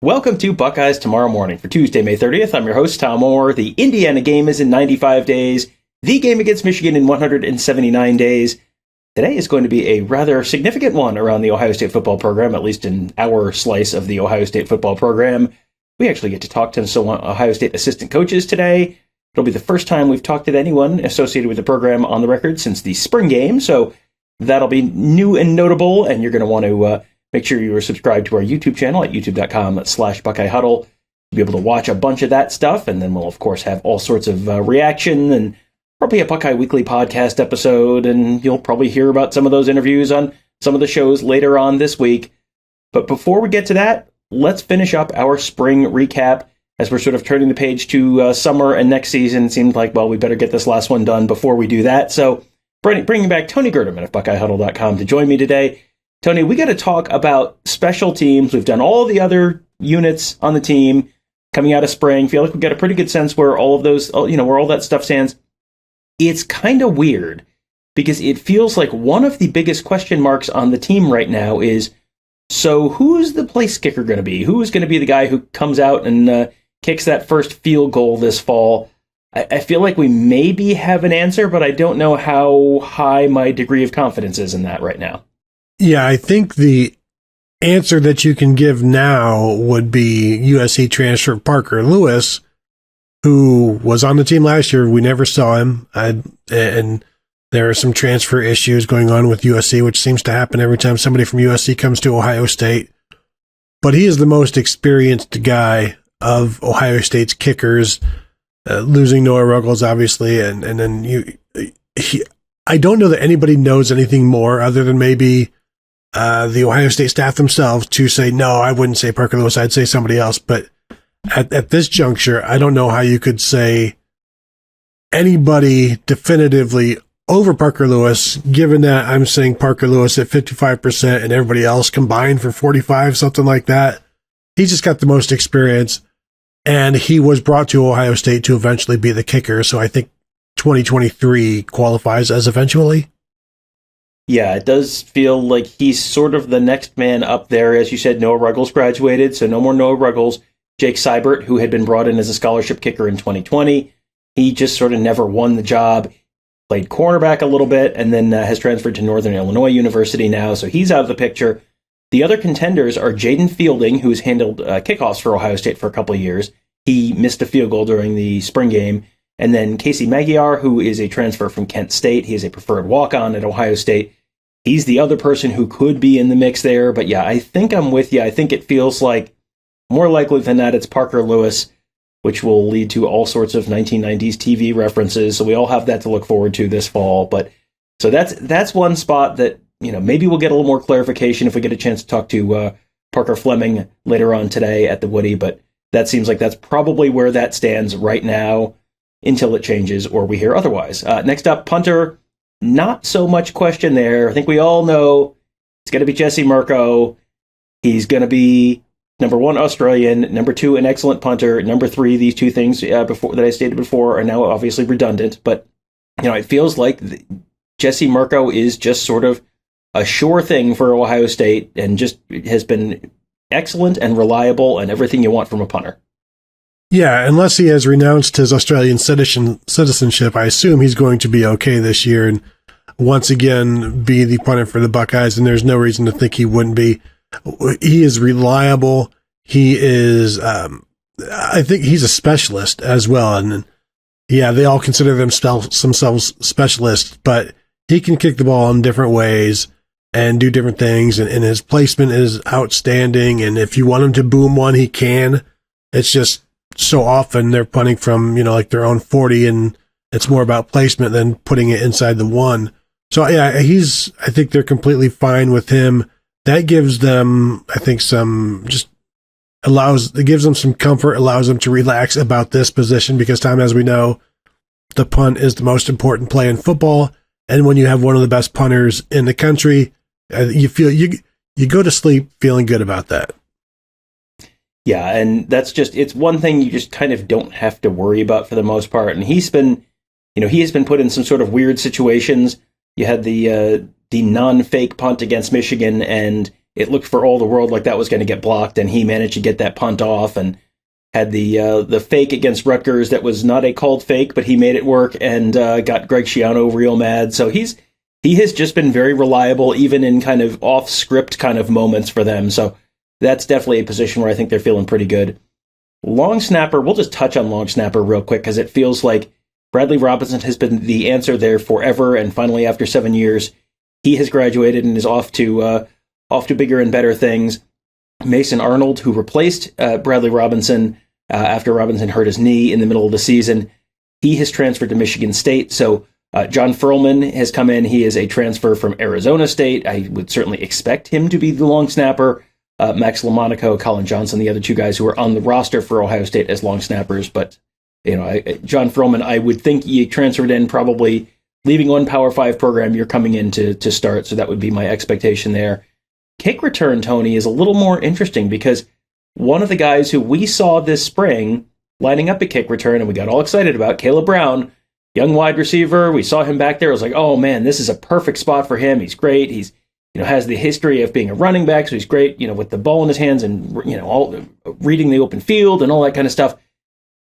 Welcome to Buckeyes Tomorrow Morning for Tuesday, May 30th. I'm your host, Tom Orr. The Indiana game is in 95 days. The game against Michigan in 179 days. Today is going to be a rather significant one around the Ohio State football program, at least in our slice of the Ohio State football program. We actually get to talk to some Ohio State assistant coaches today. It'll be the first time we've talked to anyone associated with the program on the record since the spring game, so that'll be new and notable, and you're going to want to make sure you are subscribed to our YouTube channel at youtube.com/Buckeye Huddle to be able to watch a bunch of that stuff, and then we'll, of course, have all sorts of reaction and probably a Buckeye Weekly podcast episode, and you'll probably hear about some of those interviews on some of the shows later on this week. But before we get to that, let's finish up our spring recap as we're sort of turning the page to summer and next season. It seemed like, well, we better get this last one done before we do that. So bringing back Tony Gerdeman of BuckeyeHuddle.com to join me today. Tony, we got to talk about special teams. We've done all the other units on the team coming out of spring. Feel like we got a pretty good sense where all of those, where all that stuff stands. It's kind of weird because it feels like one of the biggest question marks on the team right now is, so who's the place kicker going to be? Who's going to be the guy who comes out and kicks that first field goal this fall? I feel like we maybe have an answer, but I don't know how high my degree of confidence is in that right now. Yeah, I think the answer that you can give now would be USC transfer Parker Lewis, who was on the team last year. We never saw him, and there are some transfer issues going on with USC, which seems to happen every time somebody from USC comes to Ohio State. But he is the most experienced guy of Ohio State's kickers, losing Noah Ruggles, obviously, and then I don't know that anybody knows anything more other than maybe the Ohio State staff themselves to say, no, I wouldn't say Parker Lewis, I'd say somebody else. But at this juncture, I don't know how you could say anybody definitively over Parker Lewis, given that I'm saying Parker Lewis at 55% and everybody else combined for 45, something like that. He's just got the most experience, and he was brought to Ohio State to eventually be the kicker. So I think 2023 qualifies as eventually. Yeah, it does feel like he's sort of the next man up there. As you said, Noah Ruggles graduated, so no more Noah Ruggles. Jake Seibert, who had been brought in as a scholarship kicker in 2020, he just sort of never won the job. Played cornerback a little bit, and then has transferred to Northern Illinois University now, so he's out of the picture. The other contenders are Jaden Fielding, who's handled kickoffs for Ohio State for a couple of years. He missed a field goal during the spring game. And then Casey Magyar, who is a transfer from Kent State. He is a preferred walk-on at Ohio State. He's the other person who could be in the mix there. But yeah, I think I'm with you. I think it feels like more likely than that it's Parker Lewis, which will lead to all sorts of 1990s TV references. So we all have that to look forward to this fall. But so that's one spot that, maybe we'll get a little more clarification if we get a chance to talk to Parker Fleming later on today at the Woody. But that seems like that's probably where that stands right now, until it changes or we hear otherwise. Next up, punter. Not so much question there. I think we all know it's going to be Jesse Mirco. He's going to be number one, Australian, number two, an excellent punter, number three, these two things before that I stated before are now obviously redundant. But, it feels like Jesse Mirco is just sort of a sure thing for Ohio State and just has been excellent and reliable and everything you want from a punter. Yeah, unless he has renounced his Australian citizenship, I assume he's going to be okay this year and once again be the punter for the Buckeyes, and there's no reason to think he wouldn't be. He is reliable. He is, I think he's a specialist as well, and yeah, they all consider themselves specialists, but he can kick the ball in different ways and do different things, and his placement is outstanding, and if you want him to boom one, he can. It's just so often they're punting from, their own 40, and it's more about placement than putting it inside the one. So yeah, I think they're completely fine with him. That gives them, I think, it gives them some comfort, allows them to relax about this position because, Tom, as we know, the punt is the most important play in football. And when you have one of the best punters in the country, you feel you go to sleep feeling good about that. Yeah, and it's one thing you just kind of don't have to worry about for the most part. And he has been put in some sort of weird situations. You had the non-fake punt against Michigan, and it looked for all the world like that was going to get blocked, and he managed to get that punt off and had the fake against Rutgers that was not a called fake, but he made it work and got Greg Schiano real mad. So he has just been very reliable, even in kind of off-script kind of moments for them. So that's definitely a position where I think they're feeling pretty good. Long snapper, we'll just touch on long snapper real quick because it feels like Bradley Robinson has been the answer there forever, and finally after 7 years, he has graduated and is off to bigger and better things. Mason Arnold, who replaced Bradley Robinson after Robinson hurt his knee in the middle of the season, he has transferred to Michigan State. So John Furlman has come in. He is a transfer from Arizona State. I would certainly expect him to be the long snapper. Max Lamonaco, Colin Johnson, the other two guys who are on the roster for Ohio State as long snappers. But John Furlman, I would think you transferred in, probably leaving one Power 5 program, you're coming in to start. So that would be my expectation there. Kick return, Tony, is a little more interesting because one of the guys who we saw this spring lining up at kick return and we got all excited about, Caleb Brown, young wide receiver. We saw him back there. I was like, oh man, this is a perfect spot for him. He's great. He's has the history of being a running back, so he's great, with the ball in his hands and all reading the open field and all that kind of stuff.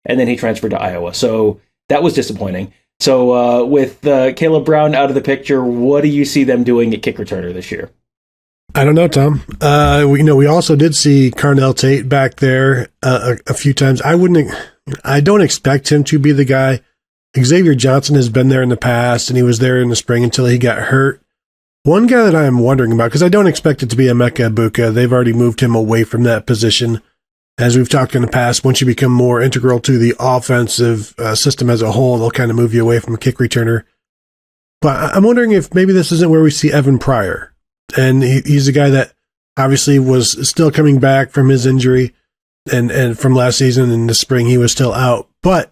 And then he transferred to Iowa, so that was disappointing. So with Caleb Brown out of the picture, what do you see them doing at kick returner this year? I don't know, Tom. We also did see Carnell Tate back there a few times. I don't expect him to be the guy. Xavier Johnson has been there in the past, and he was there in the spring until he got hurt. One guy that I'm wondering about, because I don't expect it to be Emeka Egbuka. They've already moved him away from that position. As we've talked in the past, once you become more integral to the offensive system as a whole, they'll kind of move you away from a kick returner. But I'm wondering if maybe this isn't where we see Evan Pryor. And he's a guy that obviously was still coming back from his injury and from last season. In the spring, he was still out. But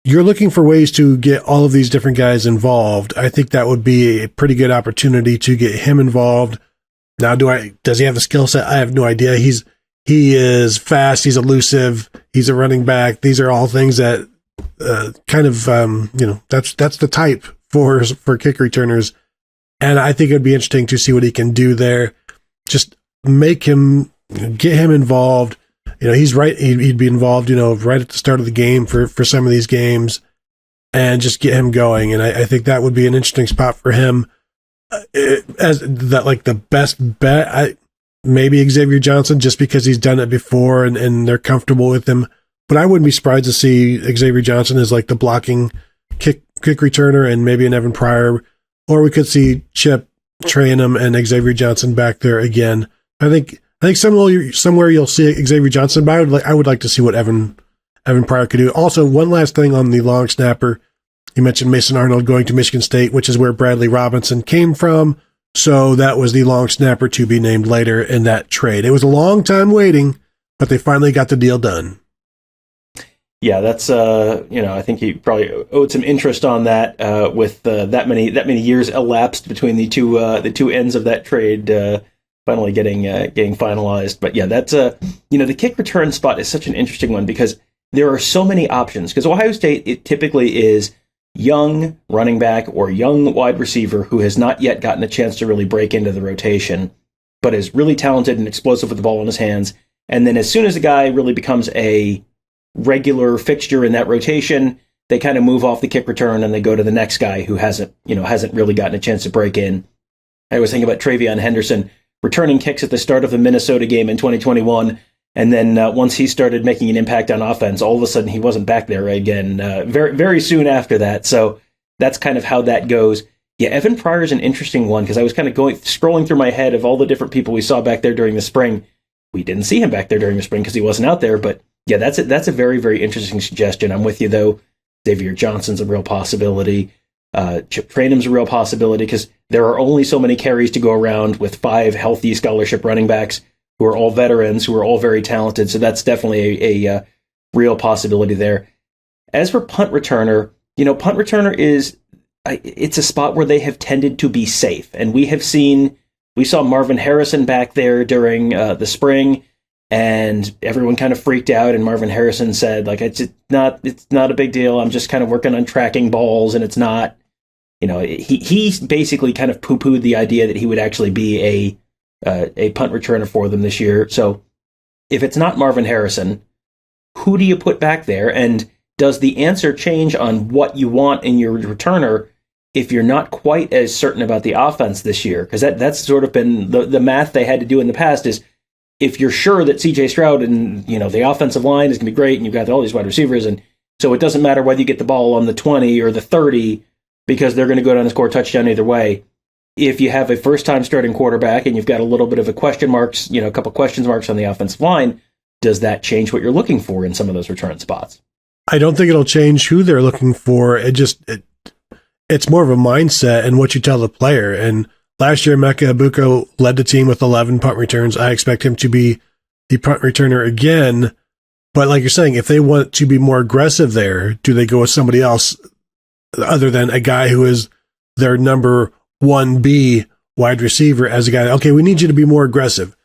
you're looking for ways to get all of these different guys involved. I think that would be a pretty good opportunity to get him involved. Now, does he have the skill set? I have no idea. He is fast. He's elusive. He's a running back. These are all things that that's the type for kick returners. And I think it'd be interesting to see what he can do there. Just get him involved. He's right. He'd be involved, right at the start of the game for some of these games, and just get him going. And I think that would be an interesting spot for him. The best bet, maybe Xavier Johnson, just because he's done it before and they're comfortable with him. But I wouldn't be surprised to see Xavier Johnson as like the blocking kick returner, and maybe an Evan Pryor, or we could see Chip Trayanum and Xavier Johnson back there again. I think somewhere you'll see Xavier Johnson, but I would like to see what Evan Pryor could do. Also, one last thing on the long snapper. You mentioned Mason Arnold going to Michigan State, which is where Bradley Robinson came from. So that was the long snapper to be named later in that trade. It was a long time waiting, but they finally got the deal done. Yeah, that's I think he probably owed some interest on that with that many years elapsed between the two ends of that trade finally getting finalized. But yeah, that's the kick return spot is such an interesting one because there are so many options. Because Ohio State, it typically is young running back or young wide receiver who has not yet gotten a chance to really break into the rotation, but is really talented and explosive with the ball in his hands. And then as soon as a guy really becomes a regular fixture in that rotation, they kind of move off the kick return and they go to the next guy who hasn't really gotten a chance to break in. I was thinking about Travion Henderson returning kicks at the start of the Minnesota game in 2021. And then once he started making an impact on offense, all of a sudden he wasn't back there again very, very soon after that. So that's kind of how that goes. Yeah, Evan Pryor is an interesting one because I was kind of scrolling through my head of all the different people we saw back there during the spring. We didn't see him back there during the spring because he wasn't out there. But yeah, that's a very, very interesting suggestion. I'm with you, though. Xavier Johnson's a real possibility. Chip Trayanum's a real possibility because there are only so many carries to go around with 5 healthy scholarship running backs who are all veterans, who are all very talented. So that's definitely a real possibility there. As for punt returner, punt returner it's a spot where they have tended to be safe. And we saw Marvin Harrison back there during the spring, and everyone kind of freaked out. And Marvin Harrison said, it's not a big deal. I'm just kind of working on tracking balls, and it's not, he basically kind of poo-pooed the idea that he would actually be a a punt returner for them this year. So if it's not Marvin Harrison, who do you put back there? And does the answer change on what you want in your returner if you're not quite as certain about the offense this year? Because that's sort of been the math they had to do in the past is if you're sure that C.J. Stroud and the offensive line is going to be great and you've got all these wide receivers, and so it doesn't matter whether you get the ball on the 20 or the 30 because they're going to go down and score a touchdown either way. If you have a first-time starting quarterback and you've got a little bit of a question marks, a couple question marks on the offensive line, does that change what you're looking for in some of those return spots? I don't think it'll change who they're looking for. It's more of a mindset and what you tell the player. And last year, Emeka Egbuka led the team with 11 punt returns. I expect him to be the punt returner again. But like you're saying, if they want to be more aggressive there, do they go with somebody else other than a guy who is their number 1B wide receiver as a guy? Okay, we need you to be more aggressive.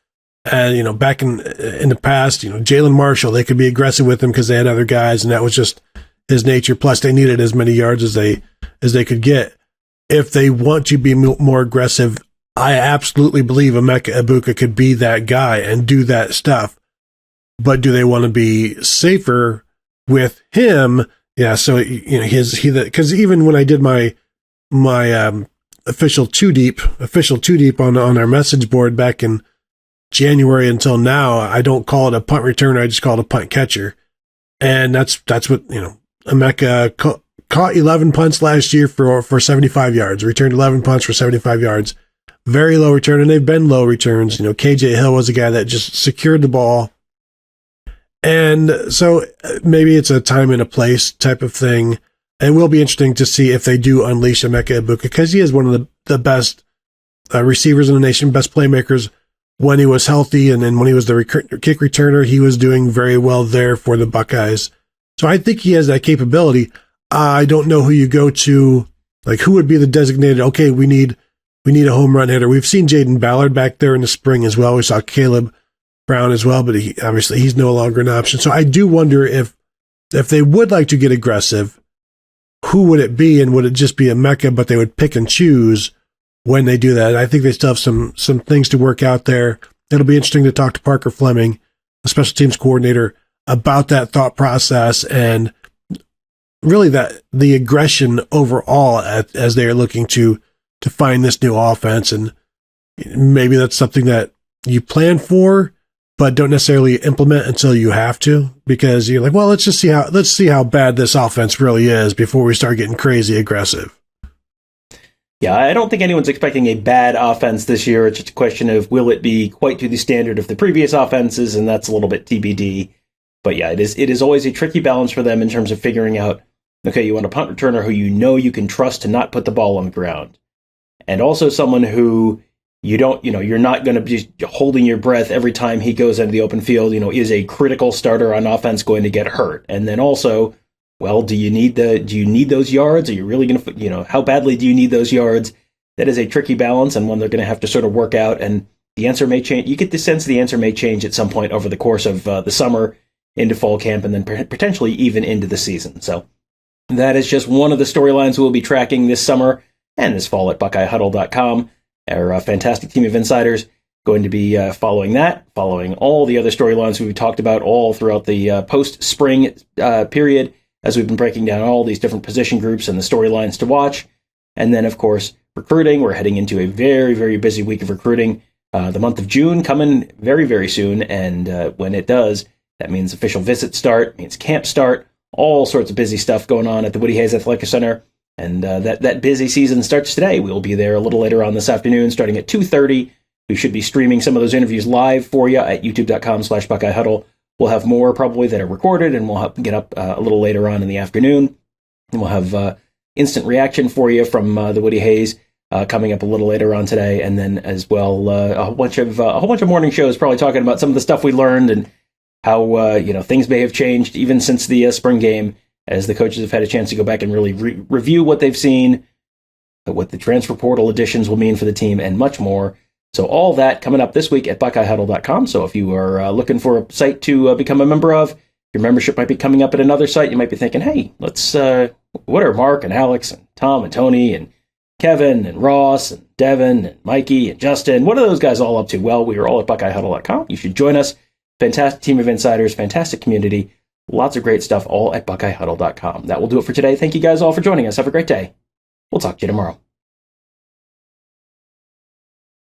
And, back in the past, Jalen Marshall, they could be aggressive with him because they had other guys, and that was just his nature. Plus, they needed as many yards as they could get. If they want to be more aggressive, I absolutely believe Emeka Egbuka could be that guy and do that stuff. But do they want to be safer with him? Yeah. So because even when I did my official two deep on our message board back in January until now, I don't call it a punt returner. I just call it a punt catcher. And that's what, Emeka caught 11 punts last year for 75 yards, returned 11 punts for 75 yards. Very low return, and they've been low returns. KJ Hill was a guy that just secured the ball. And so maybe it's a time and a place type of thing. It will be interesting to see if they do unleash Emeka Egbuka, because he is one of the best receivers in the nation, best playmakers when he was healthy, and then when he was the kick returner, he was doing very well there for the Buckeyes. So I think he has that capability. I don't know who you go to, like who would be the designated, okay, we need a home run hitter. We've seen Jaden Ballard back there in the spring as well. We saw Caleb Brown as well, but he's no longer an option. So I do wonder if they would like to get aggressive, who would it be? And would it just be Emeka, but they would pick and choose when they do that? I think they still have some things to work out there. It'll be interesting to talk to Parker Fleming, the special teams coordinator, about that thought process and really the aggression overall as they are looking to find this new offense. And maybe that's something that you plan for, but don't necessarily implement until you have to, because you're like, well, let's see how bad this offense really is before we start getting crazy aggressive. Yeah, I don't think anyone's expecting a bad offense this year. It's just a question of will it be quite to the standard of the previous offenses, and that's a little bit TBD. But yeah, it is always a tricky balance for them in terms of figuring out, okay, you want a punt returner who you can trust to not put the ball on the ground. And also someone who you're not going to be holding your breath every time he goes into the open field, is a critical starter on offense going to get hurt? And then also, well, do you need those yards? Are you really going to, how badly do you need those yards? That is a tricky balance, and one they're going to have to sort of work out. And the answer may change. You get the sense the answer may change at some point over the course of the summer into fall camp, and then potentially even into the season. So that is just one of the storylines we'll be tracking this summer and this fall at BuckeyeHuddle.com. Our fantastic team of insiders going to be following all the other storylines we've talked about all throughout the post-spring period, as we've been breaking down all these different position groups and the storylines to watch. And then, of course, recruiting. We're heading into a very, very busy week of recruiting. The month of June coming very, very soon. And when it does, that means official visits start, means camp start, all sorts of busy stuff going on at the Woody Hayes Athletic Center. And that busy season starts today. We'll be there a little later on this afternoon, starting at 2:30. We should be streaming some of those interviews live for you at youtube.com/BuckeyeHuddle. We'll have more probably that are recorded, and we'll get up a little later on in the afternoon. And we'll have instant reaction for you from the Woody Hayes coming up a little later on today, and then as well a whole bunch of morning shows probably talking about some of the stuff we learned and how things may have changed even since the spring game, as the coaches have had a chance to go back and really review what they've seen, what the transfer portal additions will mean for the team, and much more. So all that coming up this week at BuckeyeHuddle.com. So if you are looking for a site to become a member of, your membership might be coming up at another site. You might be thinking, hey, let's what are Mark and Alex and Tom and Tony and Kevin and Ross and Devin and Mikey and Justin. What are those guys all up to? Well, we are all at BuckeyeHuddle.com. You should join us. Fantastic team of insiders, fantastic community, lots of great stuff, all at BuckeyeHuddle.com. That will do it for today. Thank you guys all for joining us. Have a great day. We'll talk to you tomorrow.